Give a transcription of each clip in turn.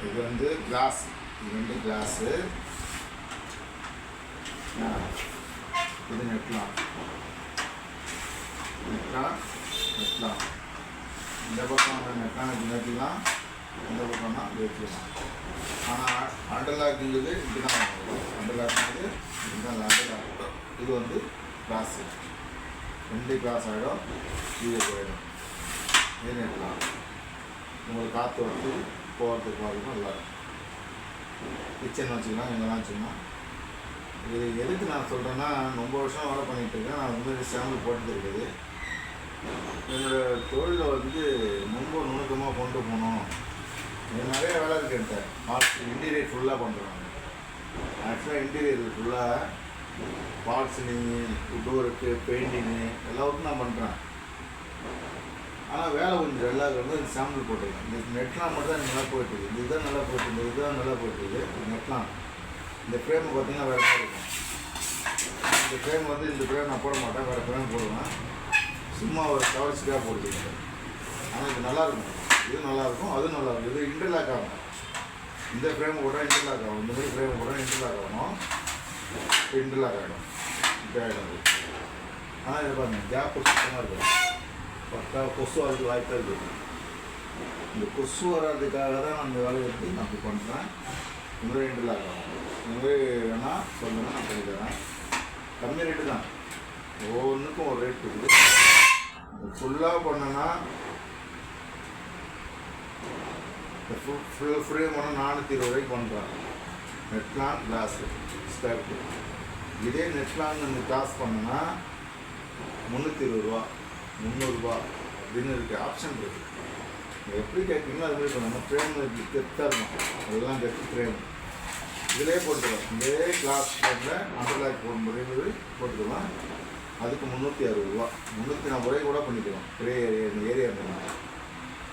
இது வந்து கிளாஸ், இது வந்து கிளாஸு. இது நெட்லாம் நெட்லாம் நெட்லாம் இந்த பக்கம் நெட்லாம் நெட்லாம், இந்த பக்கம்னா வெட்டலாம். ஆனால் அண்டர்லாக்குங்கிறது இப்படி தான் வாங்கணும். அண்டர்லாக்குங்கிறது இப்படி தான் அண்டர்லாக். இது வந்து கிளாஸு, 2 கிளாஸ் ஆகிடும். இது போயிடும். இது நெட்லாம் உங்களுக்கு காற்று வந்து போகிறதுக்கு மாதிரிக்கும் நல்லாயிருக்கும். கிச்சன் வச்சுக்கலாம், எங்கெல்லாம் வச்சுக்கலாம். இது எதுக்கு நான் சொல்கிறேன்னா, ரொம்ப வருஷம் வேலை பண்ணிகிட்ருக்கேன். நான் வந்து சாம்பிள் போட்டது இருக்குது. என்னோடய தொழிலில் வந்து ரொம்ப நுணுக்கமாக கொண்டு போகணும். நிறைய வேலை இருக்குது என்கிட்ட. பார்ட்ஸ் இன்டீரியர் ஃபுல்லாக பண்ணுறாங்க. ஆக்சுவலாக இன்டீரியர் ஃபுல்லாக பார்ட்ஸினிங்கு, டோருக்கு, பெயிண்டிங்கு எல்லாருக்கும் நான் பண்ணுறேன். ஆனால் வேலை கொஞ்சம் டல்லாக இருக்கிறது. இந்த சாம்பிள் போட்டிருக்கேன். இந்த நெட்லாம் மட்டும் தான் நல்லா போயிட்டுருக்கு. இதுதான் நல்லா போயிட்டுருக்கு, இதுதான் நல்லா போயிட்டுருக்கு. நெட்லாம் இந்த ஃப்ரேமை பார்த்தீங்கன்னா வேறு மாதிரி இருக்கும். இந்த ஃப்ரேம் வந்து இந்த ஃப்ரேம் நான் போட மாட்டேன், வேறு ஃப்ரேம் போடுவேன். சும்மா ஒரு கவர்ச்சிக்காக போட்டுக்கிட்டேன். ஆனால் இது நல்லாயிருக்கும், இது நல்லாயிருக்கும், அதுவும் நல்லாயிருக்கும். இது இன்டர்லாக் ஆகும். இந்த ஃப்ரேம் போட்டால் இன்டர்லாக் ஆகும், இந்த மாதிரி ஃப்ரேம் போட்டால் இன்டர்லாக் ஆகணும். இன்டர்லாக் ஆகிடும், இப்படி ஆகிடும். ஆனால் இது பாருங்கள், கேப்பு சுத்தமாக இருக்கும். பக்கா கொசு வரதுக்கு வாய்ப்பாக இருக்குது. இந்த கொசு வர்றதுக்காக தான் நான் இந்த வேலையை எடுத்து நான் அப்படி பண்ணுறேன். இந்த மாதிரி இன்டர்லாக் ஆகும். இந்த மாதிரி வேணால் சொல்லுங்கள், நான் பண்ணி தரேன். கம்மி ரேட்டு தான், ஒவ்வொன்றுக்கும் ஒரு ரேட் இருக்குது. ஃபுல்லாக பண்ணோன்னா ஃபுல் ஃப்ரேம் பண்ணால் 420 ரூபாய்க்கு பண்ணுறேன். நெட்லாங் கிளாஸு ஸ்கேர்ட்டு. இதே நெட்லாங் இந்த கிளாஸ் பண்ணோன்னா 320 ரூபா, 300 ரூபா அப்படின்னு இருக்குது. ஆப்ஷன் இருக்குது. எப்படி கேட்குறீங்களோ அது மாதிரி பண்ணணும். ஃப்ரேம் கெத்தாக இருக்கும், அதெல்லாம் கெத்து ஃப்ரேம். இதிலே போட்டுக்கலாம். இதே கிளாஸ் டைமில் அண்டர்லாக் போடும்போது போட்டுக்கலாம். அதுக்கு 360 ரூபா, 340 ரூபாய் கூட பண்ணிக்கலாம். பெரிய ஏரியா இருந்தாங்க.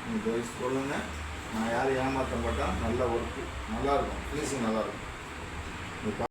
நீங்கள் வயசு சொல்லுங்கள், நான் யாரும் ஏமாற்ற மாட்டேன். நல்ல ஒர்க்கு நல்லாயிருக்கும், ஃபினிஷிங் நல்லாயிருக்கும்.